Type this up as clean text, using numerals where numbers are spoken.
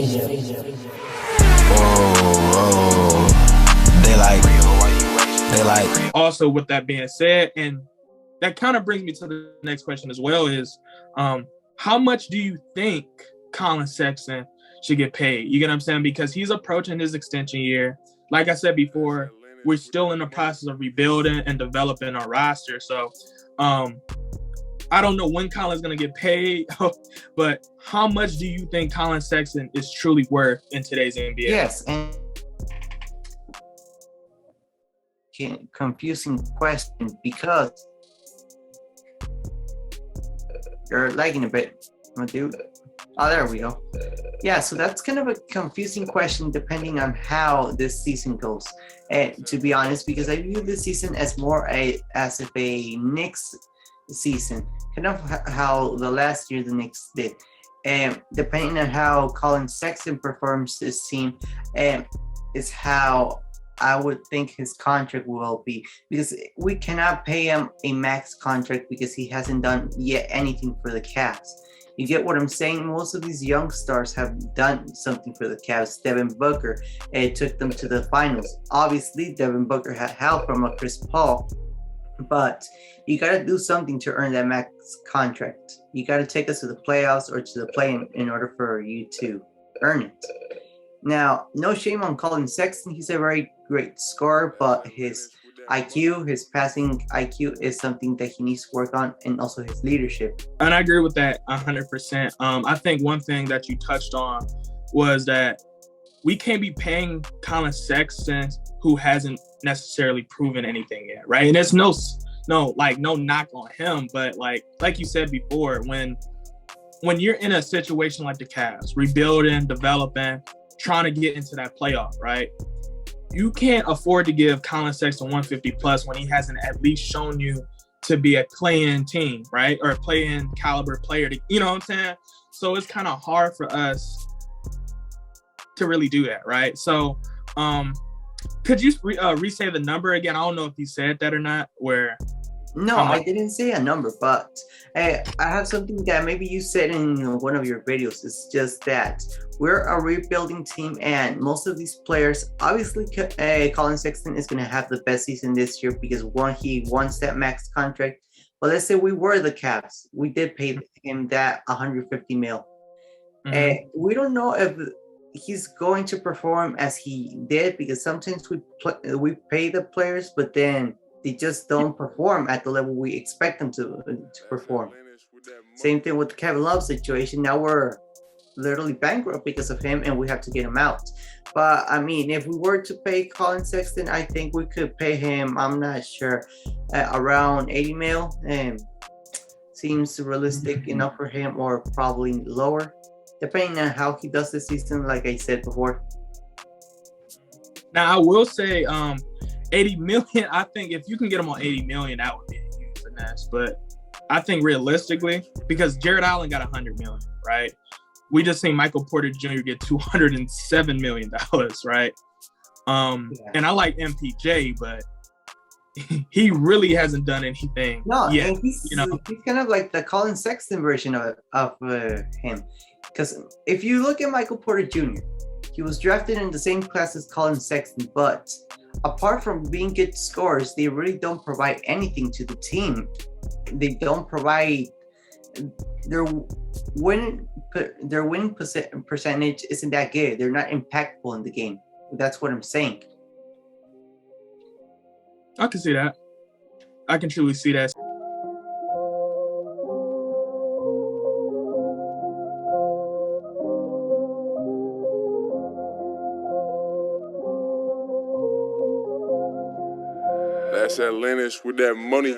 They like. Also, with that being said, and that kind of brings me to the next question as well is, how much do you think Collin Sexton should get paid? You get what I'm saying? Because he's approaching his extension year. Like I said before, we're still in the process of rebuilding and developing our roster. So I don't know when Collin's going to get paid, but how much do you think Collin Sexton is truly worth in today's NBA? Yes, and confusing question because you're lagging a bit. Oh, there we go. Yeah, so that's kind of a confusing question depending on how this season goes. And to be honest, because I view this season as more as if a Knicks season, kind of how the last year the Knicks did. And depending on how Collin Sexton performs this team, is how I would think his contract will be, because we cannot pay him a max contract because he hasn't done yet anything for the Cavs. You get what I'm saying? Most of these young stars have done something for the Cavs. Devin Booker took them to the finals. Obviously, Devin Booker had help from a Chris Paul, but you got to do something to earn that max contract. You got to take us to the playoffs or to the play-in in order for you to earn it. Now, no shame on Collin Sexton. He's a very great scorer, but his IQ, his passing IQ is something that he needs to work on, and also his leadership. And I agree with that 100%. I think one thing that you touched on was that we can't be paying Collin Sexton who hasn't necessarily proven anything yet, right? And there's no knock on him, but like you said before, when you're in a situation like the Cavs, rebuilding, developing, trying to get into that playoff, right? You can't afford to give Collin Sexton 150 plus when he hasn't at least shown you to be a play-in team, right? Or a play-in caliber player, you know what I'm saying? So it's kind of hard for us to really do that, right? So could you re-say the number again? I don't know if you said that or not, where... No, I didn't say a number, but I have something that maybe you said in one of your videos. It's just that we're a rebuilding team, and most of these players, obviously, Collin Sexton is going to have the best season this year because he wants that max contract. But let's say we were the Cavs, we did pay him that 150 mil. Mm-hmm. We don't know if he's going to perform as he did, because sometimes we pay the players, but then they just don't perform at the level we expect them to perform. Same thing with the Kevin Love situation. Now we're literally bankrupt because of him, and we have to get him out. But I mean, if we were to pay Collin Sexton, I think we could pay him, I'm not sure, around 80 mil. Seems realistic enough for him, or probably lower, depending on how he does this season, like I said before. Now, I will say, 80 million, I think if you can get him on 80 million, that would be a huge finesse. But I think realistically, because Jared Allen got 100 million, right? We just seen Michael Porter Jr. get $207 million, right? And I like MPJ, but he really hasn't done anything yet. He's kind of like the Collin Sexton version of him. Because if you look at Michael Porter Jr., he was drafted in the same class as Collin Sexton, but apart from being good scorers, they really don't provide anything to the team. They don't provide their winning percentage isn't that good. They're not impactful in the game. That's what I'm saying. I can see that. I can truly see that. That's that Lennox with that money.